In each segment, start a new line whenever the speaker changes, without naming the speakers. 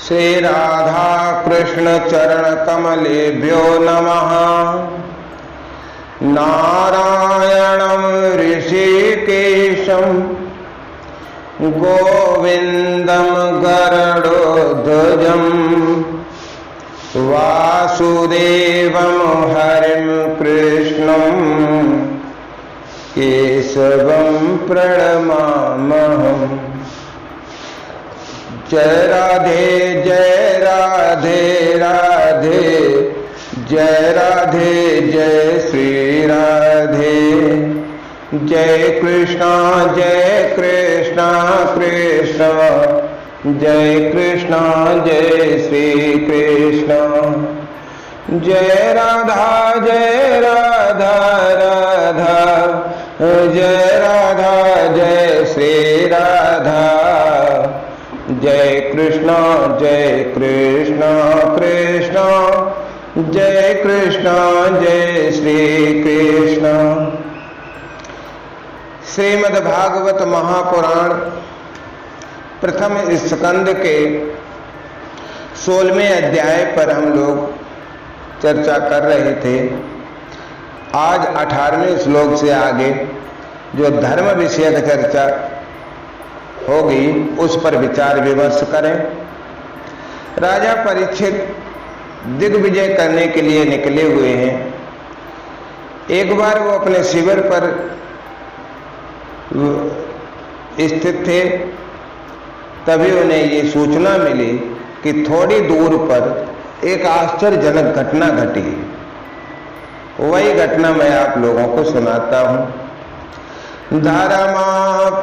श्री राधा कृष्ण चरण कमलेभ्यो नमः। नारायणं ऋषिकेशं गोविंदं गरुड़ध्वजं वासुदेवं हरिं कृष्णं केशवं प्रणमाम्यहम्। जय राधे राधे जय राधे जय श्री राधे। जय कृष्णा कृष्णा जय कृष्णा जय श्री कृष्ण। जय राधा राधा जय राधा जय श्री राधा। जय कृष्णा कृष्णा जय कृष्णा जय श्री कृष्ण। श्रीमद् भागवत महापुराण प्रथम स्कंद के 16वें अध्याय पर हम लोग चर्चा कर रहे थे। आज 18वें श्लोक से आगे जो धर्म विषयक चर्चा होगी उस पर विचार विमर्श करें। राजा परीक्षित दिग्विजय करने के लिए निकले हुए हैं। एक बार वो अपने शिविर पर स्थित थे, तभी उन्हें ये सूचना मिली कि थोड़ी दूर पर एक आश्चर्यजनक घटना घटी। वही घटना मैं आप लोगों को सुनाता हूं। धर्मापदैकेन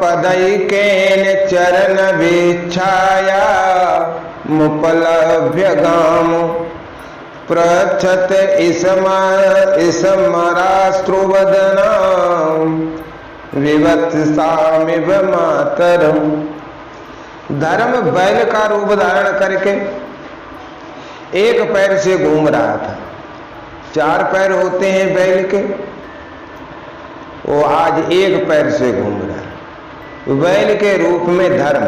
चरण वीक्षाया मुपलभ्य गाम पृच्छत इसमरास्त्रुवदना विवत्सामिव मातरम। धर्म बैल का रूप धारण करके एक पैर से घूम रहा था। 4 पैर होते हैं बैल के, वो आज एक पैर से घूम रहा है। बैल के रूप में धर्म।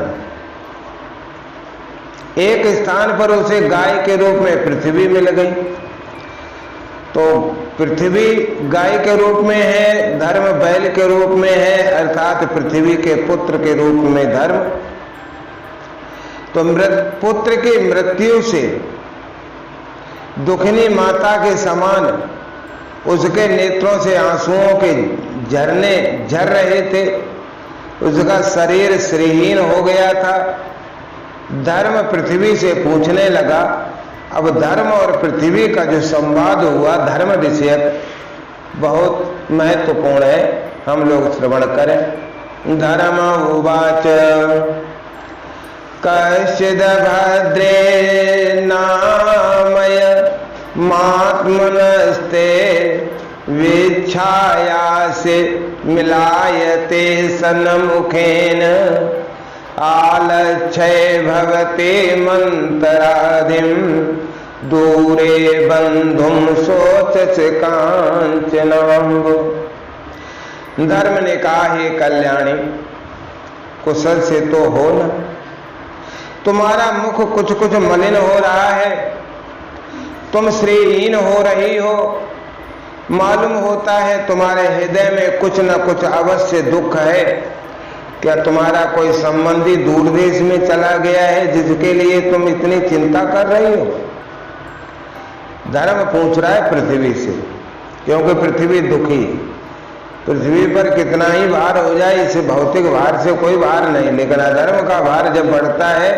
एक स्थान पर उसे गाय के रूप में पृथ्वी मिल गई, तो पृथ्वी गाय के रूप में है, धर्म बैल के रूप में है, अर्थात पृथ्वी के पुत्र के रूप में धर्म। तो पुत्र की मृत्यु से दुखनी माता के समान उसके नेत्रों से आंसुओं के झरने झर रहे थे। उसका शरीर श्रीहीन हो गया था। धर्म पृथ्वी से पूछने लगा। अब धर्म और पृथ्वी का जो संवाद हुआ धर्म विषयक बहुत महत्वपूर्ण है, हम लोग श्रवण करें। धर्म उवाच कश्चिद भद्रे नामय महात्मनस्ते वीक्षाया से मिलायते सन्मुखेन आलक्षय भवते मंतराधिम दूरे बंधुम सोचस कांचनम। धर्म ने कहा, हे कल्याणी, कुशल से तो हो न। तुम्हारा मुख कुछ कुछ मलिन हो रहा है, तुम श्रीहीन हो रही हो। मालूम होता है तुम्हारे हृदय में कुछ न कुछ अवश्य दुख है। क्या तुम्हारा कोई संबंधी दूर देश में चला गया है जिसके लिए तुम इतनी चिंता कर रही हो? धर्म पूछ रहा है पृथ्वी से, क्योंकि पृथ्वी दुखी। पृथ्वी पर कितना ही भार हो जाए, इसे भौतिक भार से कोई भार नहीं, लेकिन अधर्म का भार जब बढ़ता है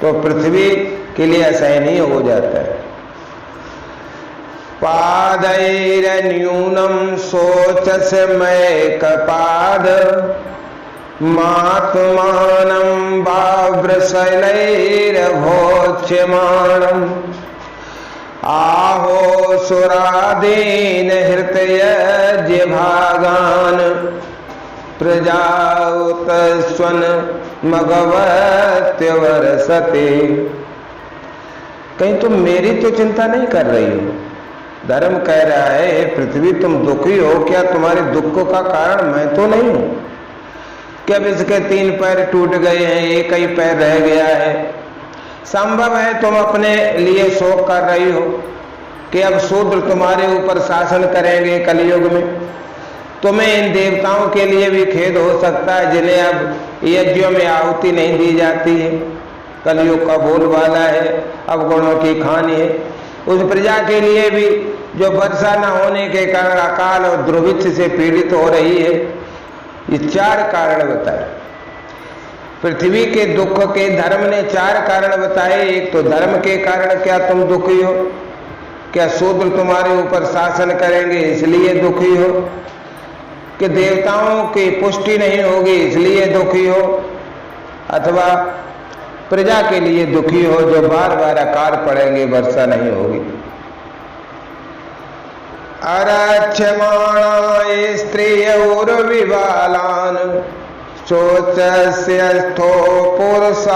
तो पृथ्वी के लिए असहनीय हो जाता है। पादैरन्यूनं शोचस मैकपाद मात्मानं वाव्रशैलैर्भोक्ष्यमाणम् आहो सुरादीन हृतय जिभागान प्रजाउतस्वन मगवत्यवर्षते। कहीं तुम मेरी तो चिंता नहीं कर रही हो? धर्म कह रहा है, पृथ्वी तुम दुखी हो, क्या तुम्हारे दुख का कारण मैं तो नहीं हूं? क्या अब इसके 3 पैर टूट गए हैं, एक ही पैर रह गया है, संभव है तुम अपने लिए शोक कर रही हो कि अब शूद्र तुम्हारे ऊपर शासन करेंगे कलयुग में। तुम्हें इन देवताओं के लिए भी खेद हो सकता है जिन्हें अब यज्ञों में आहुति नहीं दी जाती है। कलयुग का बोलबाला है, अवगुणों की खानी है। उस प्रजा के लिए भी जो वर्षा न होने के कारण अकाल और दुर्भिक्ष से पीड़ित हो रही है। ये 4 कारण बताए पृथ्वी के दुख के। धर्म ने 4 कारण बताए। एक तो धर्म के कारण क्या तुम दुखी हो, क्या शूद्र तुम्हारे ऊपर शासन करेंगे इसलिए दुखी हो, कि देवताओं की पुष्टि नहीं होगी इसलिए दुखी हो, अथवा प्रजा के लिए दुखी हो जो बार बार अकाल पड़ेंगे, वर्षा नहीं होगी। अरक्षमाणाय स्त्रियोर्विबालान् शोचस्य स्थो पुरुषादैर्वार्तान्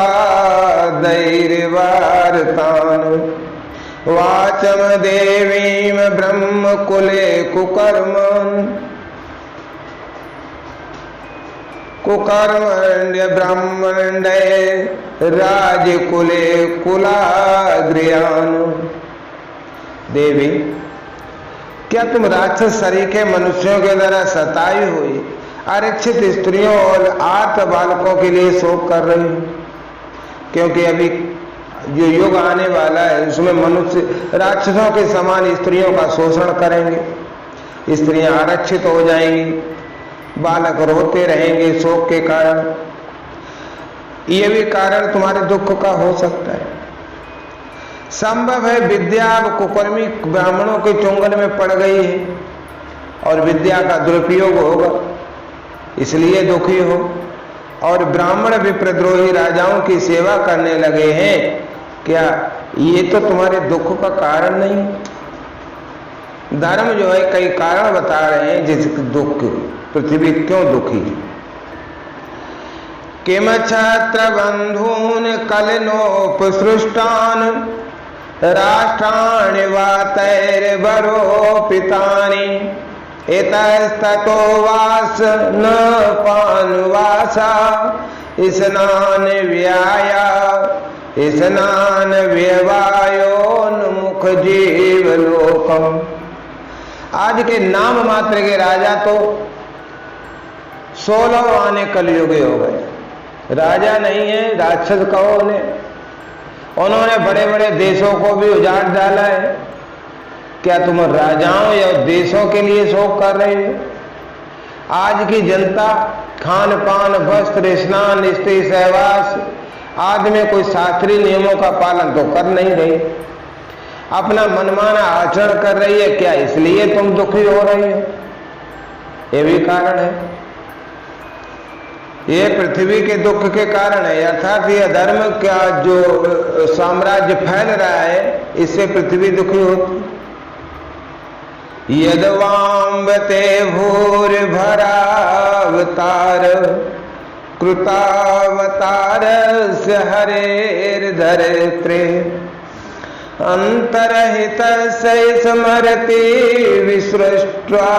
वाचम देवीं ब्रह्मकुले कुकर्मण्य ब्राह्मण्य राजकुले कुलाग्र्यान्। देवी, क्या तुम राक्षस सरीखे मनुष्यों के द्वारा सताई हुई आरक्षित स्त्रियों और आर्त बालकों के लिए शोक कर रही हो? क्योंकि अभी जो युग आने वाला है उसमें मनुष्य राक्षसों के समान स्त्रियों का शोषण करेंगे। स्त्रियां आरक्षित हो जाएंगी, बालक रोते रहेंगे शोक के कारण। ये भी कारण तुम्हारे दुख का हो सकता है। संभव है विद्या अब कुकर्मी ब्राह्मणों के चुंगल में पड़ गई है और विद्या का दुरुपयोग होगा इसलिए दुखी हो, और ब्राह्मण विप्रद्रोही राजाओं की सेवा करने लगे हैं। क्या ये तो तुम्हारे दुख का कारण नहीं? धर्म जो है कई कारण बता रहे हैं जिसके दुख पृथ्वी क्यों दुखी है। किम छत्र बंधून कलनोपसृष्टान राष्ट्राणि वातैर्वरोपितानि एतस्ततो वास न पानुवासा स्नान व्याया स्नान व्यवायोन्मुख जीवलोकम। आज के नाम मात्र के राजा तो 16 आने कलयुगे हो गए। राजा नहीं है, राक्षस कहो उन्हें। उन्होंने बड़े बड़े देशों को भी उजाड़ डाला है। क्या तुम राजाओं या देशों के लिए शोक कर रहे हो? आज की जनता खान पान वस्त्र स्नान स्त्री सहवास आदि में कोई शास्त्रीय नियमों का पालन तो कर नहीं रही, अपना मनमाना आचरण कर रही है। क्या इसलिए तुम दुखी हो रही हो? ये भी कारण है। ये पृथ्वी के दुख के कारण है। अर्थात ये अधर्म का जो साम्राज्य फैल रहा है इससे पृथ्वी दुखी होती। यद्वाम्बते भूर्भरावतार कृतावतारस्य हरेर्धरित्रे अंतरहितस्य स्मरति विसृष्ट्वा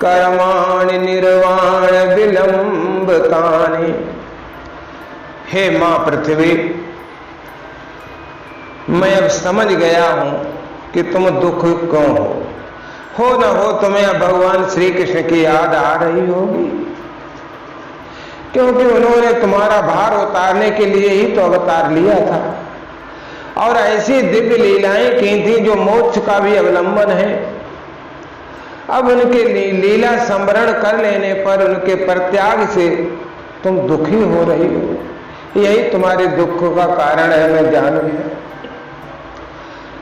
कर्माणि निर्वाण विलंबतानि। हे मां पृथ्वी, मैं अब समझ गया हूं कि तुम दुख क्यों हो न हो तुम्हें अब भगवान श्री कृष्ण की याद आ रही होगी, क्योंकि उन्होंने तुम्हारा भार उतारने के लिए ही तो अवतार लिया था और ऐसी दिव्य लीलाएं की थी जो मोक्ष का भी अवलंबन है। अब उनके लीला स्मरण कर लेने पर उनके परित्याग से तुम दुखी हो रही हो। यही तुम्हारे दुख का कारण है, मैं जान गया।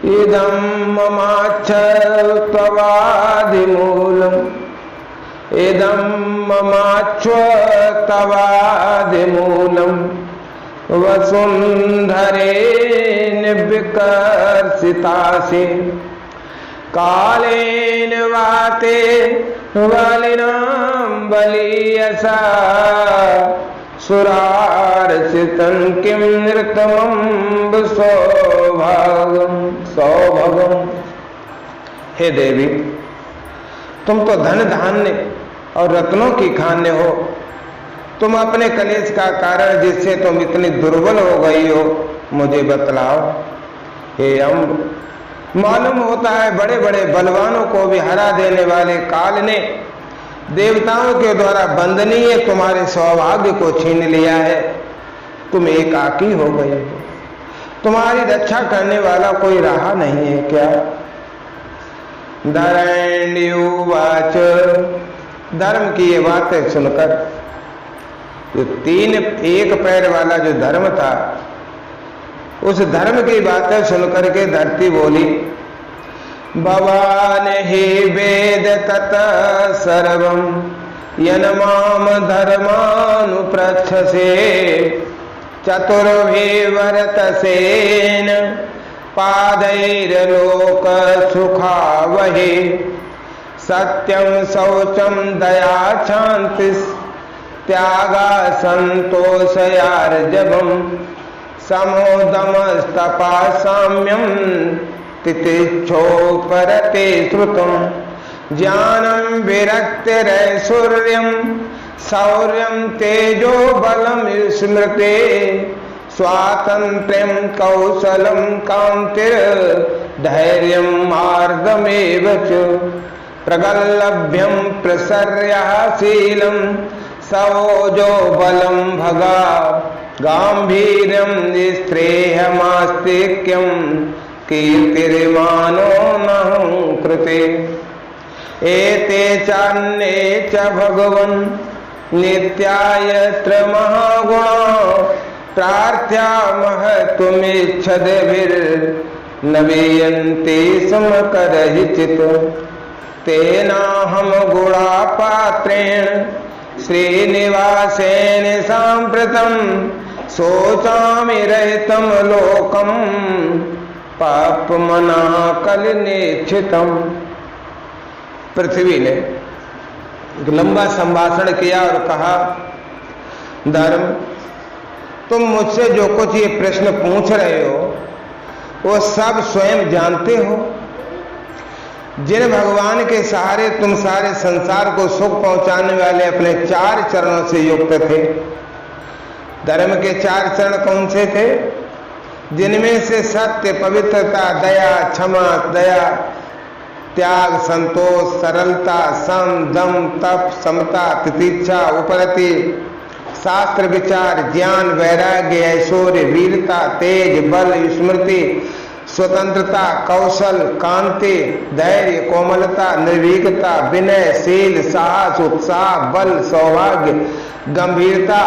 इदं ममाच्छत्वादिमूलम् इदं ममाच्छत्वादिमूलम् वसुन्धरेण विकर्षितासि कालेन वाते वालिनां बलीयसा सुरार्चितं किं नृतमं सौभागम। हे देवी, तुम तो धन धान्य और रत्नों की खान्य हो। तुम अपने कलेश का कारण जिससे तुम इतनी दुर्बल हो गई हो मुझे बतलाओ। हे अम्ब, मालूम होता है बड़े बड़े बलवानों को भी हरा देने वाले काल ने देवताओं के द्वारा वंदनीय तुम्हारे सौभाग्य को छीन लिया है। तुम एकाकी हो गए हो, तुम्हारी रक्षा करने वाला कोई रहा नहीं है क्या? धरण्युवाच, धर्म की ये बातें सुनकर जो एक पैर वाला जो धर्म था, उस धर्म की बातें सुनकर के धरती बोली, भवान ही वेद तत सर्वम यन्माम धर्मानुप्रच्छसे चतुर्भि वर्तसेन पादैर्लोक सुखावहे सत्यम शौचम दया शांतिस् त्यागा संतोषयार्जवम् समोदमस्तपा साम्यम तितिक्षोपरते श्रुतम् ज्ञानम विरक्तिरैश्वर्यं शौर्यं तेजो बलम स्मृते स्वातंत्र्यं कौशलं कांतिर धैर्यं मार्गमेव च प्रगल्भ्यं प्रसर्यः शीलं सवोजो बलं भगा गांभीर्यं स्त्रेयमास्तिक्यं कीर्तिर्मानो नहं कृते एते चान्ये च भगवन् नित्यायत्र महागुणा प्रार्थ्यामः तुमिच्छद्भिर्नवीयन्ते समकरहिचित् तेनाहं गुणापात्रेण श्रीनिवासेन साम्प्रतं शोचामि रहितं लोकं पापमनः कलनेक्षितम्। पृथ्वी ने एक लंबा संभाषण किया और कहा, धर्म, तुम मुझसे जो कुछ ये प्रश्न पूछ रहे हो वो सब स्वयं जानते हो। जिन भगवान के सहारे तुम सारे संसार को सुख पहुंचाने वाले अपने 4 चरणों से युक्त थे, धर्म के 4 चरण कौन से थे? जिनमें से सत्य, पवित्रता, दया, क्षमा, दया, त्याग, संतोष, सरलता, सम, दम, तप, समता, तितिक्षा, उपरति, शास्त्र विचार, ज्ञान, वैराग्य, ऐश्वर्य, वीरता, तेज, बल, स्मृति, स्वतंत्रता, कौशल, कांति, धैर्य, कोमलता, निर्भीकता, विनय, शील, साहस, उत्साह, बल, सौभाग्य, गंभीरता,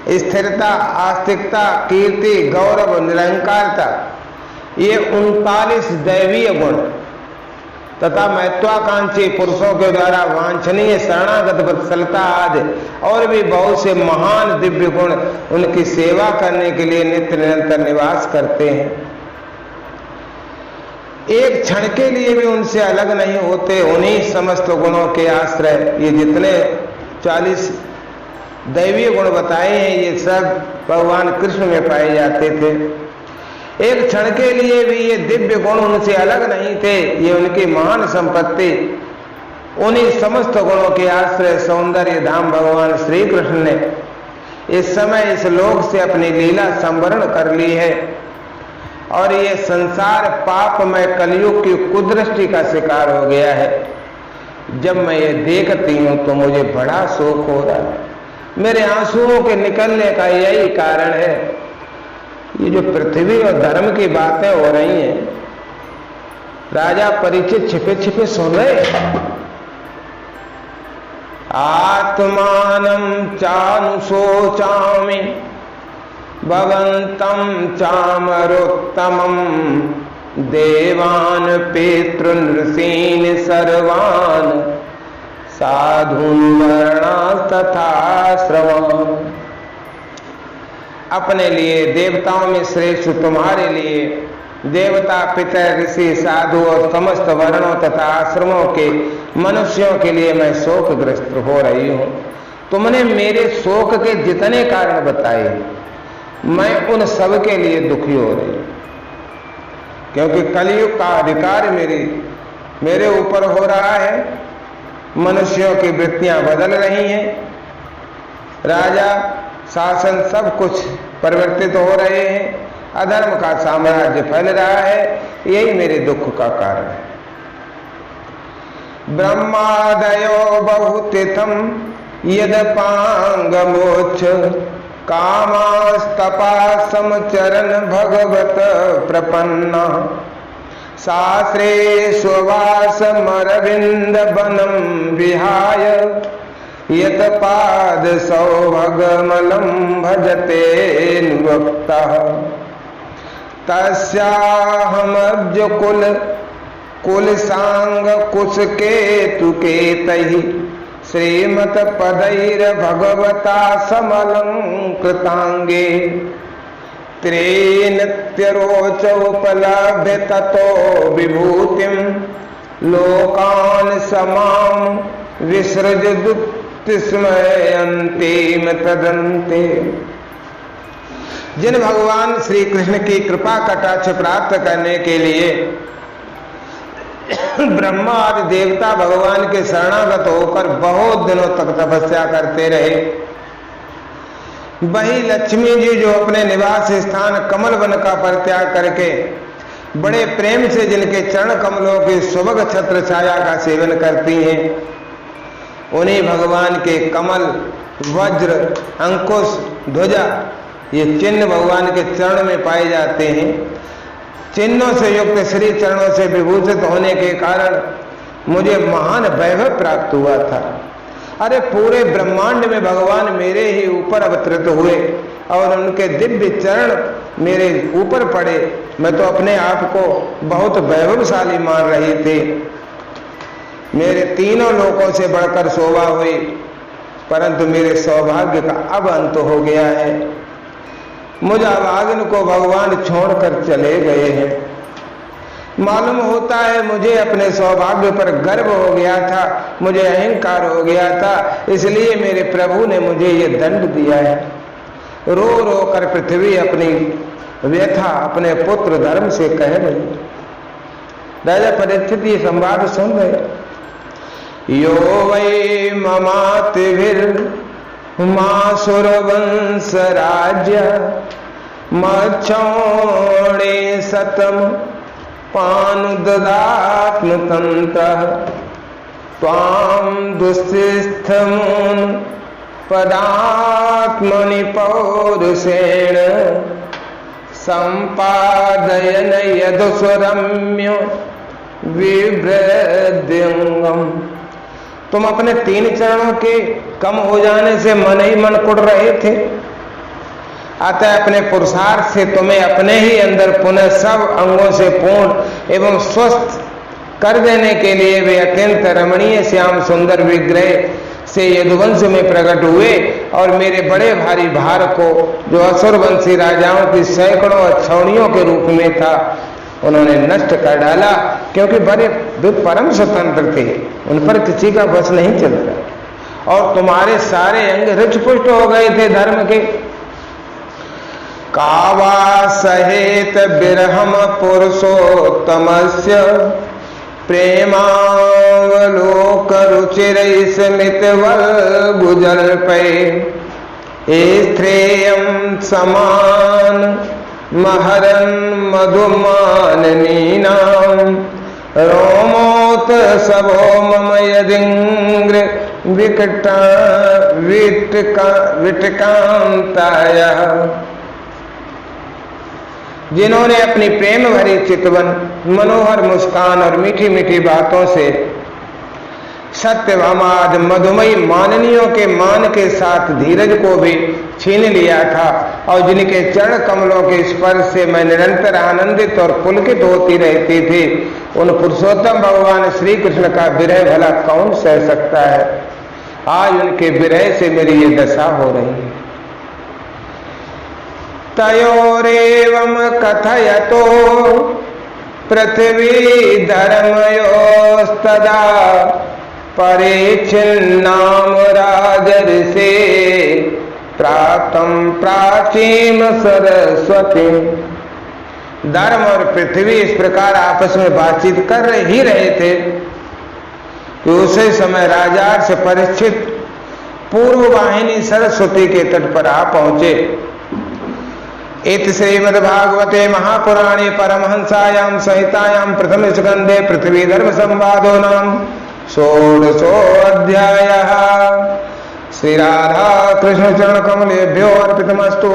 स्थिरता, आस्तिकता, कीर्ति, गौरव, निरंकारता, ये 39 दैवीय गुण तथा महत्वाकांक्षी पुरुषों के द्वारा वांछनीय शरणागत वत्सलता आदि और भी बहुत से महान दिव्य गुण उनकी सेवा करने के लिए नित्य निरंतर निवास करते हैं। एक क्षण के लिए भी उनसे अलग नहीं होते। उन्हीं समस्त गुणों के आश्रय ये जितने 40 दैवीय गुण बताए हैं, ये सब भगवान कृष्ण में पाए जाते थे। एक क्षण के लिए भी ये दिव्य गुण उनसे अलग नहीं थे। ये उनकी महान संपत्ति, उन्हीं समस्त गुणों के आश्रय सौंदर्य धाम भगवान श्री कृष्ण ने इस समय इस लोक से अपनी लीला संवरण कर ली है और ये संसार पापमय कलयुग की कुदृष्टि का शिकार हो गया है। जब मैं ये देखती हूं तो मुझे बड़ा शोक हो रहा है। मेरे आंसुओं के निकलने का यही कारण है। ये जो पृथ्वी और धर्म की बातें हो रही हैं, राजा परीक्षित छिपे छिपे सुन रहे। आत्मानं चानुशोचामि भगवन्तं चामरोत्तमं देवान् पितॄन् सर्वान् साधून् वर्णास्तथा श्रवान्। अपने लिए देवताओं में श्रेष्ठ तुम्हारे लिए देवता, पितर, ऋषि, साधु और समस्त वर्णों तथा आश्रमों के मनुष्यों के लिए मैं शोकग्रस्त हो रही हूँ। तुमने मेरे शोक के जितने कारण बताए, मैं उन सब के लिए दुखी हो रही हूँ, क्योंकि कलयुग का अधिकार मेरे ऊपर हो रहा है। मनुष्यों की वृत्तियां बदल रही हैं, राजा, शासन, सब कुछ परिवर्तित हो रहे हैं। अधर्म का साम्राज्य फैल रहा है, यही मेरे दुख का कारण है। ब्रह्मादयो बहुतिथम यदपांगमोक्ष कामास्तपा समचरण भगवत प्रपन्ना शास्त्रे स्ववासमरविंद वनम विहाय यत पाद सौभगमलम भजते नुवक्तः तस्याहमब्ज कुल सांग कुश केतु केतहि श्रीमत पदैर भगवता समलंकृतांगे त्रिनित्यरोच उपलभ्य ततो विभूतिम लोकान समाम विसृज दुत्तिस्मयन्तीम तदन्ते। जिन भगवान श्री कृष्ण की कृपा कटाक्ष प्राप्त करने के लिए ब्रह्मा आदि देवता भगवान के शरणागत होकर बहुत दिनों तक तपस्या करते रहे, वही लक्ष्मी जी जो अपने निवास स्थान कमल वन का परित्याग करके बड़े प्रेम से जिनके चरण कमलों की सुभग छत्र छाया का सेवन करती हैं, उन्हीं भगवान के कमल, वज्र, अंकुश, ध्वजा ये चिन्ह भगवान के चरण में पाए जाते हैं। चिन्हों से युक्त श्री चरणों से विभूषित होने के कारण मुझे महान वैभव प्राप्त हुआ था। अरे पूरे ब्रह्मांड में भगवान मेरे ही ऊपर अवतरित हुए और उनके दिव्य चरण मेरे ऊपर पड़े। मैं तो अपने आप को बहुत वैभवशाली मान रही थी। मेरे तीनों लोकों से बढ़कर शोभा हुई, परंतु मेरे सौभाग्य का अब अंत हो गया है। मुझ अभागिन को भगवान छोड़कर चले गए हैं। मालूम होता है मुझे अपने सौभाग्य पर गर्व हो गया था, मुझे अहंकार हो गया था, इसलिए मेरे प्रभु ने मुझे ये दंड दिया है। रो रो कर पृथ्वी अपनी व्यथा अपने पुत्र धर्म से कह रही। राजा परीक्षित ये संवाद सुन रहे। यो वै ममातिभिर मासुरवंश राज्य मच्छोणे सतम पानुददात्मतंत्रः त्वां दुस्थिस्थमून पदात्मनि पौरुषेण संपादयन यदुसुरम्य विभ्रद्यंगम। तुम अपने 3 चरणों के कम हो जाने से मन ही मन कुड़ रहे थे, अतः अपने पुरुषार्थ से तुम्हें अपने ही अंदर पुनः सब अंगों से पूर्ण एवं स्वस्थ कर देने के लिए वे अत्यंत रमणीय श्याम सुंदर विग्रह से यदुवंश में प्रकट हुए और मेरे बड़े भारी भार को जो असुरवंशी राजाओं की सैकड़ों अक्षौणियों के रूप में था उन्होंने नष्ट कर डाला, क्योंकि बड़े परम स्वतंत्र थे, उन पर किसी का बस नहीं चलता। और तुम्हारे सारे अंग हृष्टपुष्ट हो गए थे धर्म के। कावा सहेत विरहम पुरुषोत्तमस्य प्रेमावलोक रुचिर स्मित वल्गुजल्पै श्रेयं समान महरन मधुमाननीनां रोमोत सबो मम यदिंग्र विटकांतायः। जिन्होंने अपनी प्रेम भरी चितवन, मनोहर मुस्कान और मीठी मीठी बातों से सत्यवामाद मधुमयी माननियों के मान के साथ धीरज को भी छीन लिया था और जिनके चरण कमलों के स्पर्श से मैं निरंतर आनंदित और पुलकित होती रहती थी, उन पुरुषोत्तम भगवान श्री कृष्ण का विरह भला कौन सह सकता है। आज उनके विरह से मेरी ये दशा हो रही है। तयोरेवं कथयतो पृथ्वी धर्मयोस्तदा परेच्छिन्नाम राजर्षे प्राप्तं प्राचीन सरस्वती। धर्म और पृथ्वी इस प्रकार आपस में बातचीत कर ही रहे थे कि उसी समय राजा से परीक्षित पूर्व वाहिनी सरस्वती के तट पर आ पहुंचे। इति श्रीमद्भागवते महापुराणे परमहंसायां संहितायां प्रथम स्कंदे पृथ्वी धर्म संवादो नाम षोडशोऽध्यायः। श्री राधा कृष्ण चरण कमलेभ्यो अर्पितमस्तु।